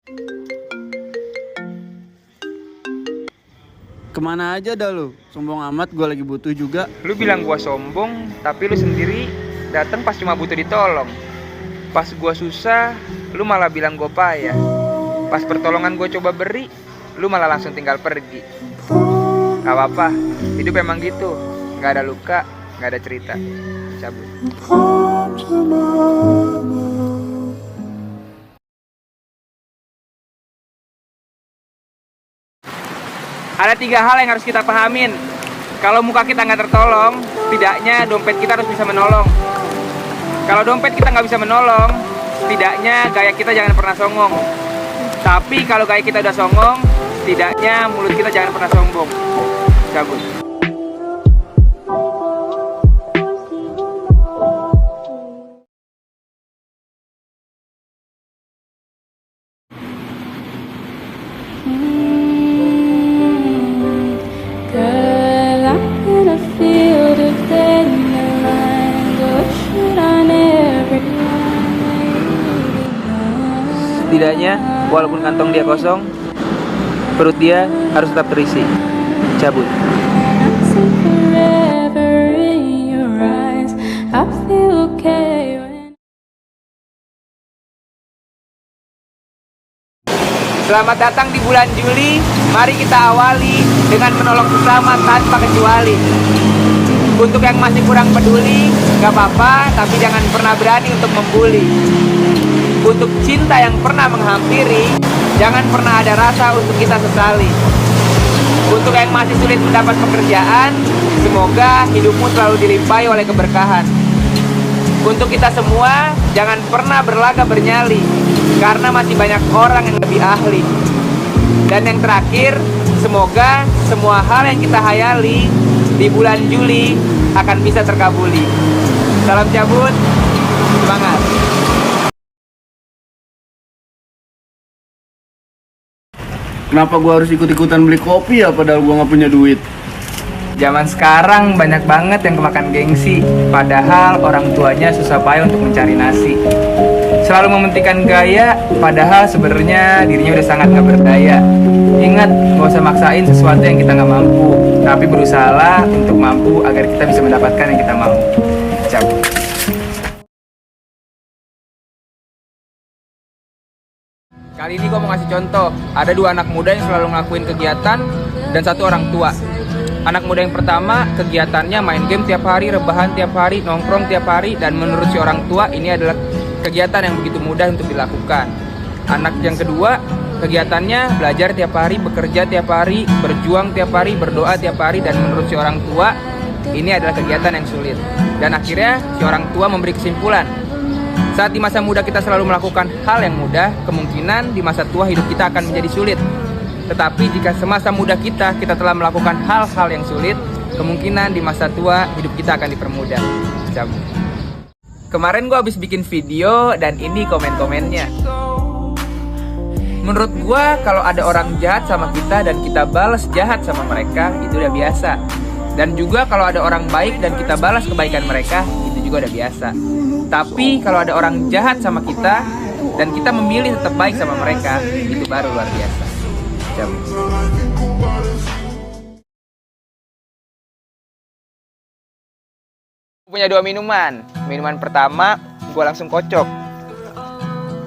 Kemana aja dah lu? Sombong amat, gue lagi butuh juga. Lu bilang gua sombong, tapi lu sendiri datang pas cuma butuh ditolong. Pas gua susah, lu malah bilang gua payah. Pas pertolongan gua coba beri, lu malah langsung tinggal pergi. Gak apa-apa, hidup emang gitu. Gak ada luka, gak ada cerita. Cabut. Ada 3 hal yang harus kita pahamin. Kalau muka kita nggak tertolong, setidaknya dompet kita harus bisa menolong. Kalau dompet kita nggak bisa menolong, setidaknya gaya kita jangan pernah songong. Tapi kalau gaya kita udah songong, setidaknya mulut kita jangan pernah sombong. Cabut. Girl, I'm in a field of dead lines. What should I never Setidaknya, walaupun kantong dia kosong, perut dia harus tetap terisi. Cabut. forever in your eyes. I feel okay when Selamat datang di bulan Juli. Mari kita awali dengan menolong sesama tanpa kecuali. Untuk yang masih kurang peduli, gak apa-apa, tapi jangan pernah berani untuk membuli. Untuk cinta yang pernah menghampiri, jangan pernah ada rasa untuk kita sesali. Untuk yang masih sulit mendapat pekerjaan, semoga hidupmu selalu dilimpahi oleh keberkahan. Untuk kita semua, jangan pernah berlaga bernyali, karena masih banyak orang yang lebih ahli. Dan yang terakhir, semoga semua hal yang kita hayali di bulan Juli akan bisa terkabuli. Salam cabut, semangat. Kenapa gue harus ikut-ikutan beli kopi ya padahal gue nggak punya duit? Zaman sekarang banyak banget yang kemakan gengsi, padahal orang tuanya susah payah untuk mencari nasi. Selalu mementingkan gaya, padahal sebenarnya dirinya udah sangat gak berdaya. Ingat, gak usah maksain sesuatu yang kita gak mampu, tapi berusahalah untuk mampu agar kita bisa mendapatkan yang kita mau. Cabut. Kali ini gue mau ngasih contoh. Ada 2 anak muda yang selalu ngelakuin kegiatan dan 1 orang tua. Anak muda yang pertama, kegiatannya main game tiap hari, rebahan tiap hari, nongkrong tiap hari, dan menurut si orang tua ini adalah kegiatan yang begitu mudah untuk dilakukan. Anak yang kedua, kegiatannya belajar tiap hari, bekerja tiap hari, berjuang tiap hari, berdoa tiap hari, dan menurut si orang tua ini adalah kegiatan yang sulit. Dan akhirnya si orang tua memberi kesimpulan, saat di masa muda kita selalu melakukan hal yang mudah, kemungkinan di masa tua hidup kita akan menjadi sulit. Tetapi jika semasa muda kita telah melakukan hal-hal yang sulit, kemungkinan di masa tua hidup kita akan dipermudah. Cabut. Kemarin gue habis bikin video dan ini komen-komennya. Menurut gue kalau ada orang jahat sama kita dan kita balas jahat sama mereka, itu udah biasa. Dan juga kalau ada orang baik dan kita balas kebaikan mereka, itu juga udah biasa. Tapi kalau ada orang jahat sama kita dan kita memilih tetap baik sama mereka, itu baru luar biasa. Cabut. Punya 2 minuman. Minuman pertama gue langsung kocok,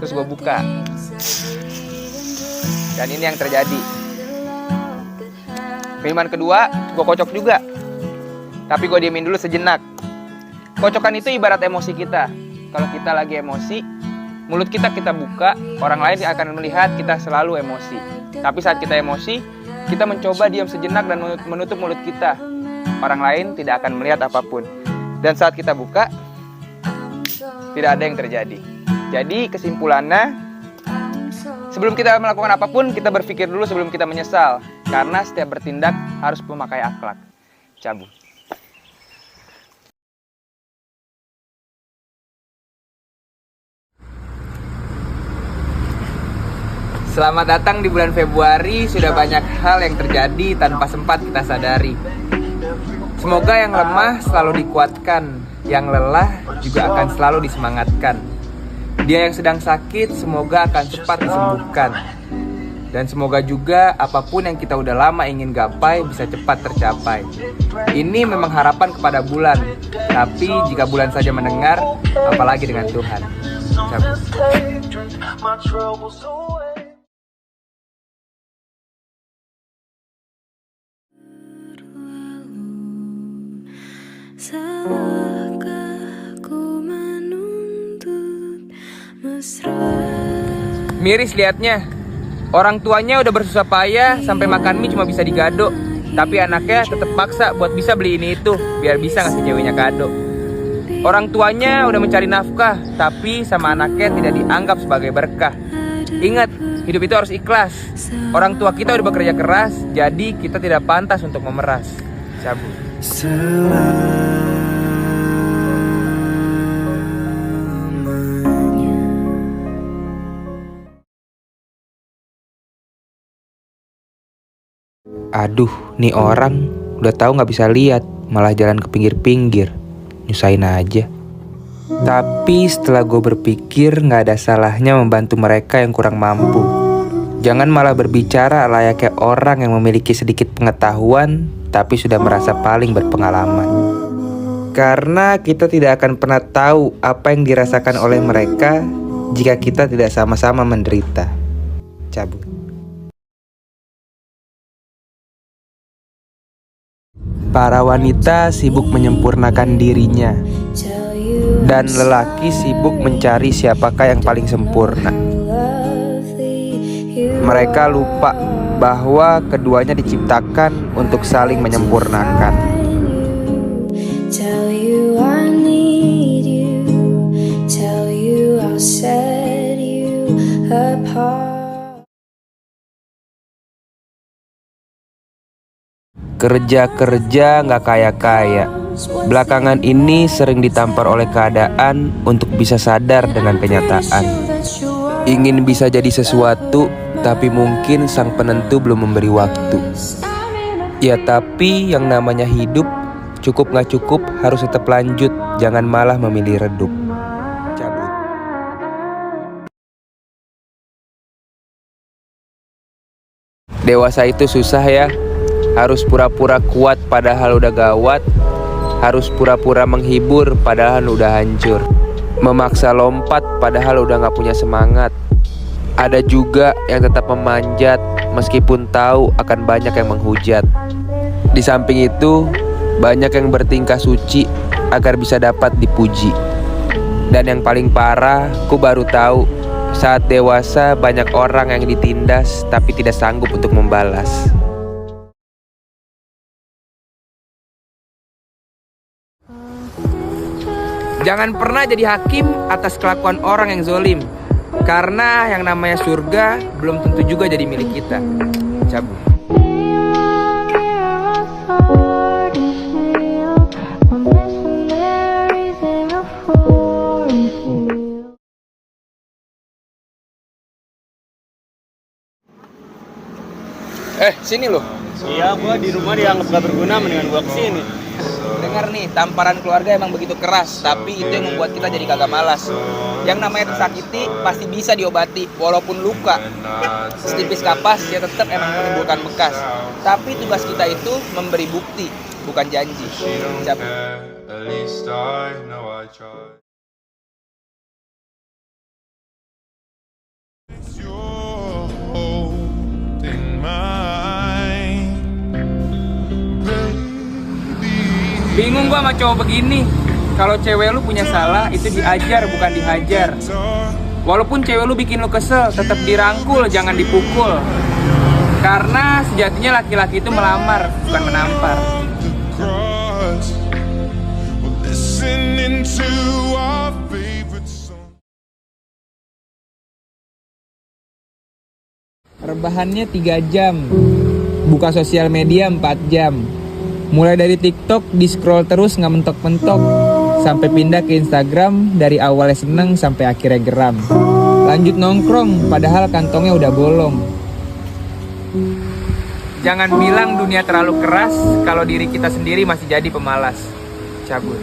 terus gue buka, dan ini yang terjadi. Minuman kedua gue kocok juga, tapi gue diemin dulu sejenak. Kocokan itu ibarat emosi kita. Kalau kita lagi emosi, mulut kita buka, orang lain akan melihat kita selalu emosi. Tapi saat kita emosi, kita mencoba diam sejenak dan menutup mulut kita. Orang lain tidak akan melihat apapun. Dan saat kita buka, tidak ada yang terjadi. Jadi kesimpulannya, sebelum kita melakukan apapun, kita berpikir dulu sebelum kita menyesal. Karena setiap bertindak harus memakai akhlak. Cabut. Selamat datang di bulan Februari. Sudah banyak hal yang terjadi tanpa sempat kita sadari. Semoga yang lemah selalu dikuatkan, yang lelah juga akan selalu disemangatkan. Dia yang sedang sakit semoga akan cepat disembuhkan. Dan semoga juga apapun yang kita udah lama ingin gapai bisa cepat tercapai. Ini memang harapan kepada bulan, tapi jika bulan saja mendengar, apalagi dengan Tuhan. Cabut. Salahkah ku menuntut mesra? Miris liatnya. Orang tuanya udah bersusah payah sampai makan mie cuma bisa digado, tapi anaknya tetap paksa buat bisa beli ini itu biar bisa ngasih ceweknya kado. Orang tuanya udah mencari nafkah, tapi sama anaknya tidak dianggap sebagai berkah. Ingat, hidup itu harus ikhlas. Orang tua kita udah bekerja keras, jadi kita tidak pantas untuk memeras. Cabut. Aduh, nih orang udah tahu nggak bisa lihat, malah jalan ke pinggir-pinggir, nyusahin aja. Tapi setelah gue berpikir nggak ada salahnya membantu mereka yang kurang mampu. Jangan malah berbicara layaknya orang yang memiliki sedikit pengetahuan tapi sudah merasa paling berpengalaman. Karena kita tidak akan pernah tahu apa yang dirasakan oleh mereka jika kita tidak sama-sama menderita. Cabut. Para wanita sibuk menyempurnakan dirinya, dan lelaki sibuk mencari siapakah yang paling sempurna. Mereka lupa bahwa keduanya diciptakan untuk saling menyempurnakan. Tell you I need you, tell you I'll set you apart. Kerja nggak kaya-kaya. Belakangan ini sering ditampar oleh keadaan untuk bisa sadar dengan kenyataan. Ingin bisa jadi sesuatu, tapi mungkin sang penentu belum memberi waktu. Ya tapi yang namanya hidup, cukup nggak cukup harus tetap lanjut. Jangan malah memilih redup. Cabut. Dewasa itu susah ya. Harus pura-pura kuat padahal udah gawat. Harus pura-pura menghibur padahal udah hancur. Memaksa lompat padahal udah gak punya semangat. Ada juga yang tetap memanjat meskipun tahu akan banyak yang menghujat. Di samping itu, banyak yang bertingkah suci agar bisa dapat dipuji. Dan yang paling parah, ku baru tahu saat dewasa banyak orang yang ditindas tapi tidak sanggup untuk membalas. Jangan pernah jadi hakim atas kelakuan orang yang zolim. Karena yang namanya surga belum tentu juga jadi milik kita. Cabut. Sini loh. Iya, gua di rumah dianggap gak berguna, mendingan gua kesini. Dengar nih, tamparan keluarga emang begitu keras, tapi itu yang membuat kita jadi kagak malas. Yang namanya tersakiti pasti bisa diobati, walaupun luka setipis kapas ya tetap emang menimbulkan bekas. Tapi tugas kita itu memberi bukti, bukan janji. Cabut. Bingung gua sama cowok begini. Kalau cewek lu punya salah, itu diajar bukan dihajar. Walaupun cewek lu bikin lu kesel, tetap dirangkul, jangan dipukul. Karena sejatinya laki-laki itu melamar, bukan menampar. Rebahannya 3 jam, buka sosial media 4 jam. Mulai dari TikTok di scroll terus nggak mentok-mentok, sampai pindah ke Instagram dari awalnya seneng sampai akhirnya geram. Lanjut nongkrong padahal kantongnya udah bolong. Jangan bilang dunia terlalu keras kalau diri kita sendiri masih jadi pemalas. Cabut.